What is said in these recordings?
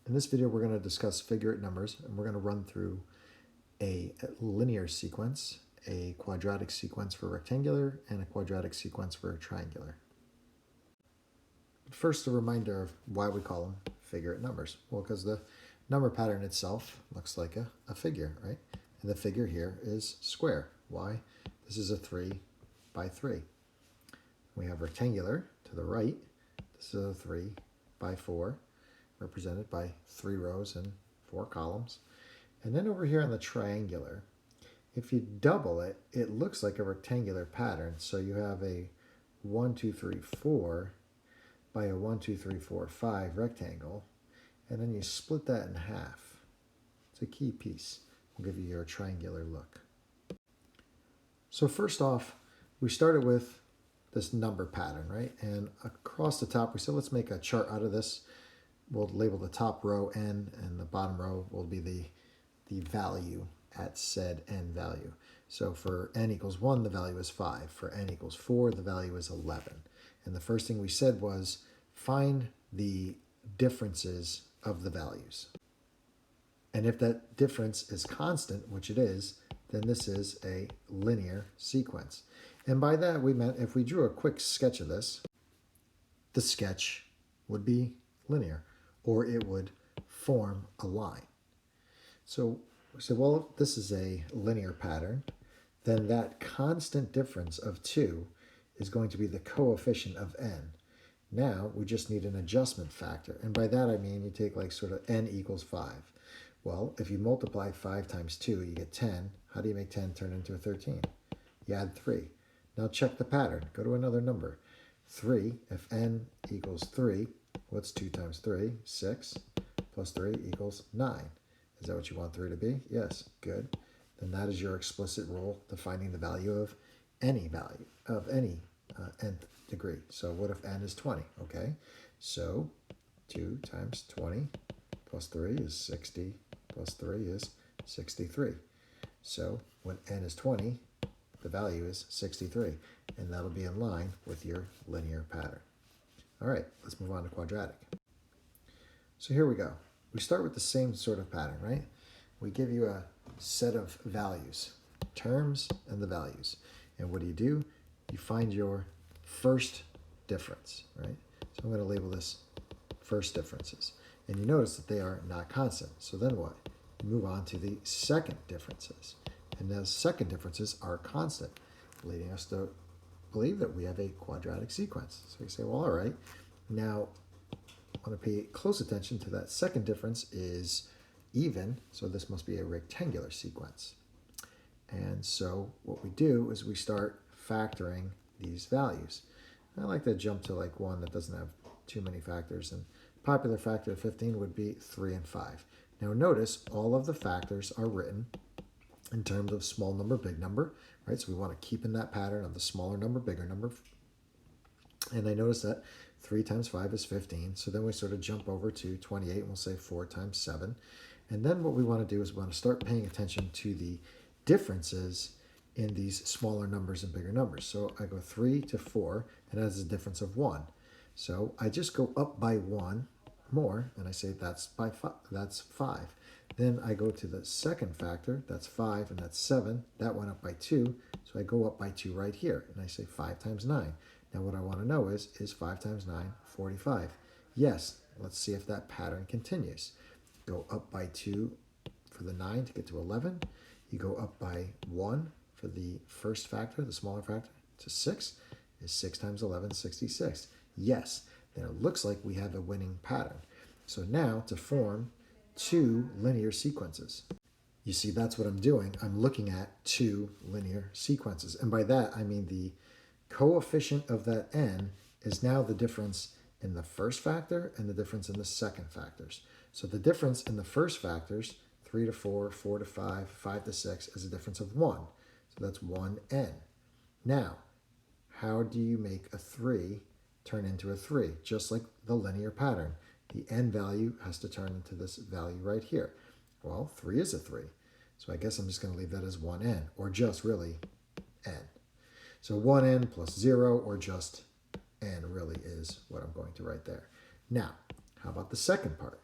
In this video, we're going to discuss figurate numbers, and we're going to run through a linear sequence, a quadratic sequence for rectangular, and a quadratic sequence for triangular. But first, a reminder of why we call them figurate numbers. Well, because the number pattern itself looks like a figure, right? And the figure here is square. Why? This is a 3 by 3. We have rectangular to the right. This is a 3 by 4, represented by 3 rows and 4 columns. And then over here on the triangular, if you double it, it looks like a rectangular pattern. So you have a 1, 2, 3, 4 by a 1, 2, 3, 4, 5 rectangle, and then you split that in half. It's a key piece. We'll give you your triangular look. So first off, we started with this number pattern, right? And across the top, we said, let's make a chart out of this. We'll label the top row n, and the bottom row will be the value at said n value. So for n equals 1, the value is 5. For n equals 4, the value is 11. And the first thing we said was find the differences of the values. And if that difference is constant, which it is, then this is a linear sequence. And by that we meant if we drew a quick sketch of this, the sketch would be linear, or it would form a line. So we said, well, if this is a linear pattern, then that constant difference of 2 is going to be the coefficient of n. Now we just need an adjustment factor. And by that I mean you take like sort of n equals 5. Well, if you multiply 5 times 2, you get 10. How do you make 10 turn into a 13? You add 3. Now check the pattern. Go to another number. 3, if n equals 3, what's 2 times 3? 6 plus 3 equals 9. Is that what you want 3 to be? Yes, good. Then that is your explicit rule defining the value of any value, of any nth degree. So what if n is 20? Okay, so 2 times 20 plus 3 is 60, plus 3 is 63. So when n is 20, the value is 63, and that'll be in line with your linear pattern. All right, let's move on to quadratic. So here we go. We start with the same sort of pattern, right? We give you a set of values, terms and the values. And what do? You find your first difference, right? So I'm going to label this first differences. And you notice that they are not constant. So then what? You move on to the second differences. And those second differences are constant, leading us to believe that we have a quadratic sequence. So we say, well, all right, now I want to pay close attention to that second difference is even, so this must be a rectangular sequence. And so what we do is we start factoring these values. I like to jump to like one that doesn't have too many factors, and popular factor of 15 would be 3 and 5. Now notice all of the factors are written in terms of small number, big number, right? So we want to keep in that pattern of the smaller number, bigger number. And I notice that 3 times 5 is 15. So then we sort of jump over to 28 and we'll say 4 times 7. And then what we want to do is we want to start paying attention to the differences in these smaller numbers and bigger numbers. So I go 3 to 4, and that is a difference of 1. So I just go up by 1 more, and I say that's 5. Then I go to the second factor, that's 5, and that's 7. That went up by 2, so I go up by 2 right here, and I say 5 times 9. Now what I want to know is 5 times 9 45? Yes, let's see if that pattern continues. Go up by 2 for the 9 to get to 11. You go up by 1 for the first factor, the smaller factor, to 6. Is 6 times 11 66? Yes, then it looks like we have a winning pattern. So now to form 2 linear sequences. You see, that's what I'm doing. I'm looking at 2 linear sequences. And by that, I mean the coefficient of that n is now the difference in the first factor and the difference in the second factors. So the difference in the first factors, 3 to 4, 4 to 5, 5 to 6, is a difference of 1. So that's 1n. Now, how do you make a 3 turn into a 3? Just like the linear pattern. The n value has to turn into this value right here. Well, 3 is a 3. So I guess I'm just going to leave that as 1n, or just really n. So 1n plus 0, or just n, really is what I'm going to write there. Now, how about the second part?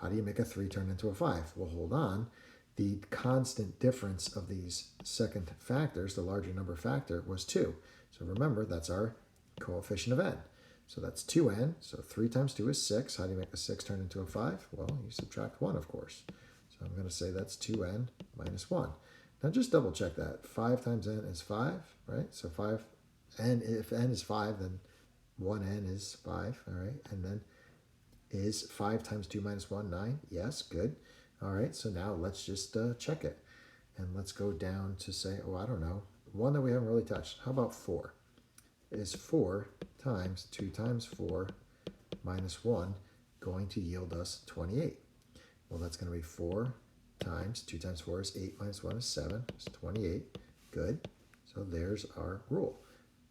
How do you make a 3 turn into a 5? Well, hold on. The constant difference of these second factors, the larger number factor, was 2. So remember, that's our coefficient of n. So that's 2n. So 3 times 2 is 6. How do you make a 6 turn into a 5? Well, you subtract 1, of course. So I'm going to say that's 2n minus 1. Now just double check that. 5 times n is 5, right? So 5, and if n is 5, then 1n is 5, all right? And then is 5 times 2 minus 1, 9? Yes, good. All right, so now let's just check it. And let's go down to say, oh, I don't know, one that we haven't really touched. How about 4? Is 4 times 2 times 4 minus 1 going to yield us 28? Well, that's going to be 4 times 2 times 4 is 8 minus 1 is 7. It's 28. Good. So there's our rule.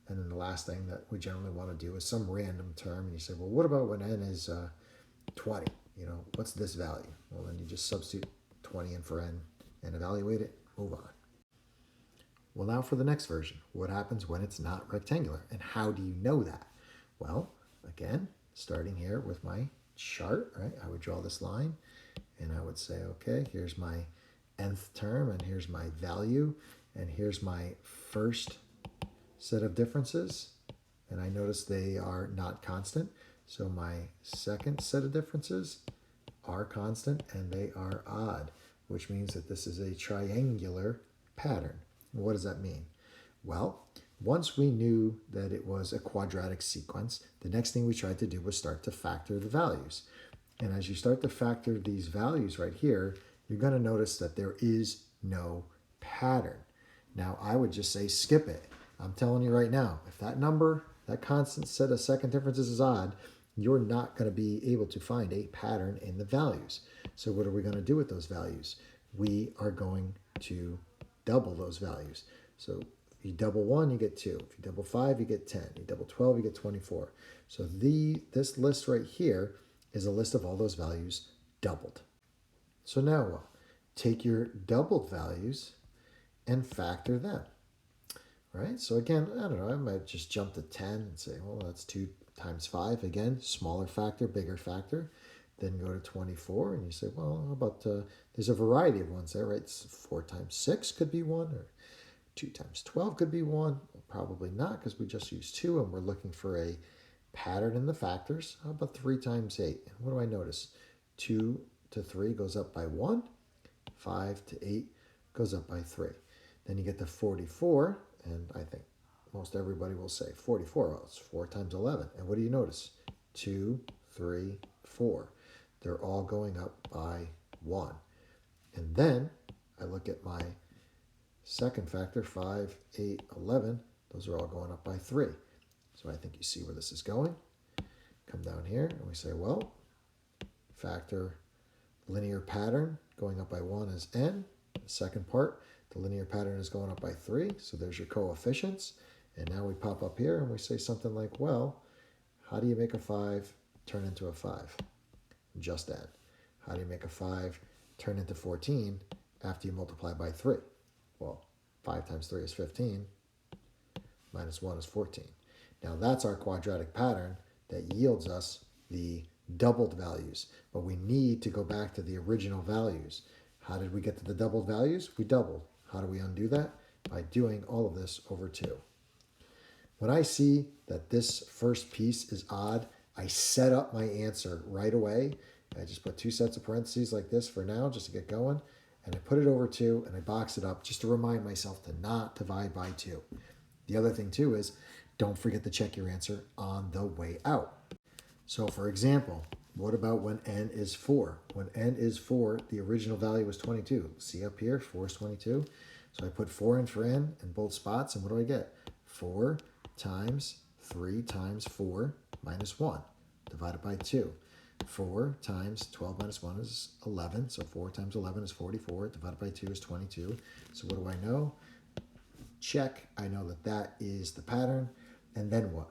And then the last thing that we generally want to do is some random term. And you say, well, what about when n is 20? You know, what's this value? Well, then you just substitute 20 in for n and evaluate it, move on. Well, now for the next version. What happens when it's not rectangular? And how do you know that? Well, again, starting here with my chart, right? I would draw this line and I would say, okay, here's my nth term and here's my value and here's my first set of differences. And I notice they are not constant. So my second set of differences are constant and they are odd, which means that this is a triangular pattern. What does that mean? Well, once we knew that it was a quadratic sequence, the next thing we tried to do was start to factor the values. And as you start to factor these values right here, you're going to notice that there is no pattern. Now, I would just say skip it. I'm telling you right now, if that number, that constant set of second differences is odd, you're not going to be able to find a pattern in the values. So what are we going to do with those values? We are going to double those values. So if you double 1, you get 2. If you double 5, you get 10. You double 12, you get 24. So this list right here is a list of all those values doubled. So now what? Take your doubled values and factor them. Right? So again, I don't know, I might just jump to 10 and say, well, that's 2 times 5. Again, smaller factor, bigger factor. Then go to 24 and you say, well, how about, there's a variety of ones there, right? 4 times 6 could be 1, or 2 times 12 could be 1. Well, probably not because we just used 2 and we're looking for a pattern in the factors. How about 3 times 8? And what do I notice? 2 to 3 goes up by 1. 5 to 8 goes up by 3. Then you get to 44, and I think most everybody will say 44. Well, it's 4 times 11. And what do you notice? 2, 3, 4. They're all going up by 1. And then I look at my second factor, 5, 8, 11. Those are all going up by 3. So I think you see where this is going. Come down here and we say, well, factor linear pattern going up by 1 is n. The second part, the linear pattern is going up by 3. So there's your coefficients. And now we pop up here and we say something like, well, how do you make a 5 turn into a 5? Just add. How do you make a 5 turn into 14 after you multiply by 3? Well, 5 times 3 is 15, minus 1 is 14. Now that's our quadratic pattern that yields us the doubled values. But we need to go back to the original values. How did we get to the doubled values? We doubled. How do we undo that? By doing all of this over 2. When I see that this first piece is odd, I set up my answer right away. I just put 2 sets of parentheses like this for now, just to get going. And I put it over 2 and I box it up just to remind myself to not divide by 2. The other thing too is don't forget to check your answer on the way out. So for example, what about when n is 4? When n is 4, the original value was 22. See up here, 4 is 22. So I put 4 in for n in both spots, and what do I get? 4 times 3 times 4 minus 1, divided by 2. 4 times 12 minus 1 is 11, so 4 times 11 is 44, divided by 2 is 22. So what do I know? Check, I know that that is the pattern, and then what?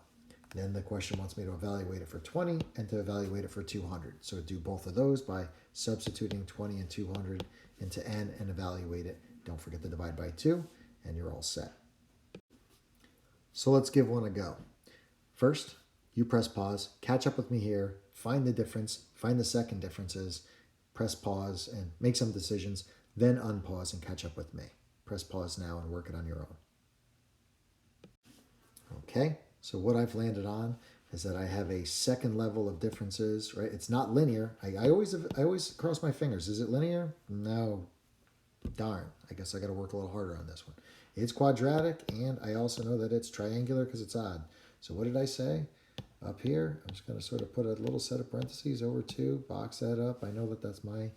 Then the question wants me to evaluate it for 20 and to evaluate it for 200. So do both of those by substituting 20 and 200 into n and evaluate it. Don't forget to divide by 2, and you're all set. So let's give one a go. First, you press pause, catch up with me here, find the difference, find the second differences, press pause and make some decisions, then unpause and catch up with me. Press pause now and work it on your own. Okay, so what I've landed on is that I have a second level of differences, right? It's not linear. I always cross my fingers. Is it linear? No. Darn. I guess I got to work a little harder on this one. It's quadratic, and I also know that it's triangular because it's odd. So what did I say? Up here, I'm just going to sort of put a little set of parentheses over 2, box that up. I know that that's my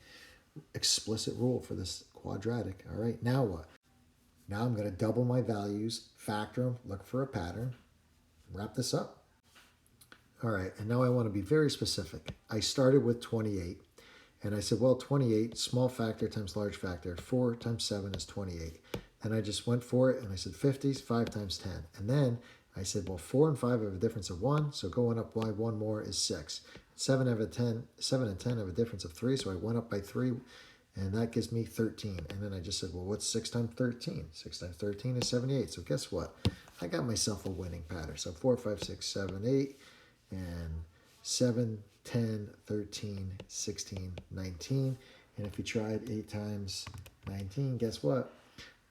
explicit rule for this quadratic. All right, now what? Now I'm going to double my values, factor them, look for a pattern, wrap this up. All right, and now I want to be very specific. I started with 28, and I said, well, 28, small factor times large factor, 4 times 7 is 28. And I just went for it, and I said 50 is 5 times 10. And then I said, well, 4 and 5 have a difference of 1, so going up by 1 more is 6. 7 and 10 have a difference of 3, so I went up by 3, and that gives me 13. And then I just said, well, what's 6 times 13? 6 times 13 is 78. So guess what? I got myself a winning pattern. So 4, 5, 6, 7, 8, and 7, 10, 13, 16, 19. And if you tried 8 times 19, guess what?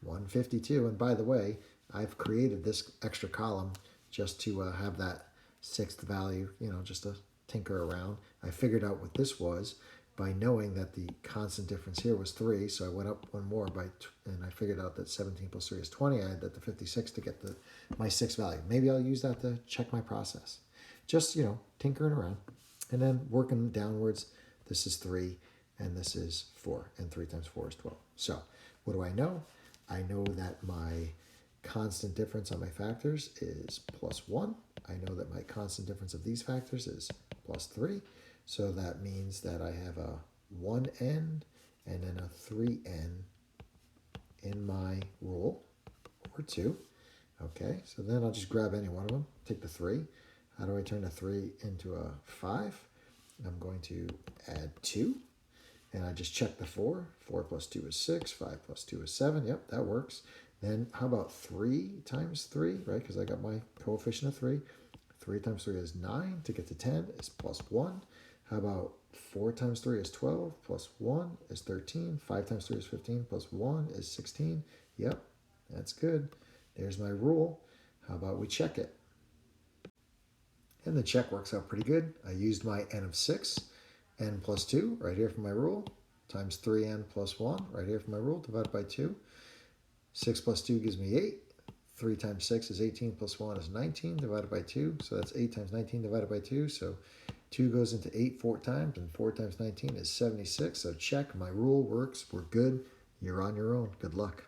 152. And by the way, I've created this extra column just to have that 6th value, just to tinker around. I figured out what this was by knowing that the constant difference here was 3, so I went up 1 more and I figured out that 17 plus 3 is 20. I had that to 56 to get my 6th value. Maybe I'll use that to check my process. Just, tinkering around. And then working downwards, this is 3, and this is 4, and 3 times 4 is 12. So what do I know? I know that my constant difference on my factors is plus 1. I know that my constant difference of these factors is plus 3. So that means that I have a 1n and then a 3n in my rule, or 2. Okay, so then I'll just grab any one of them, take the 3. How do I turn a 3 into a 5? I'm going to add 2. And I just check the 4. 4 plus 2 is 6. 5 plus 2 is 7. Yep, that works. Then how about 3 times 3, right? Because I got my coefficient of 3. 3 times 3 is 9. To get to 10 is plus 1. How about 4 times 3 is 12. Plus 1 is 13. 5 times 3 is 15. Plus 1 is 16. Yep, that's good. There's my rule. How about we check it? And the check works out pretty good. I used my n of 6. N plus 2, right here for my rule, times 3n plus 1, right here for my rule, divided by 2. 6 plus 2 gives me 8. 3 times 6 is 18 plus 1 is 19, divided by 2. So that's 8 times 19 divided by 2. So 2 goes into 8 4 times, and 4 times 19 is 76. So check, my rule works. We're good. You're on your own. Good luck.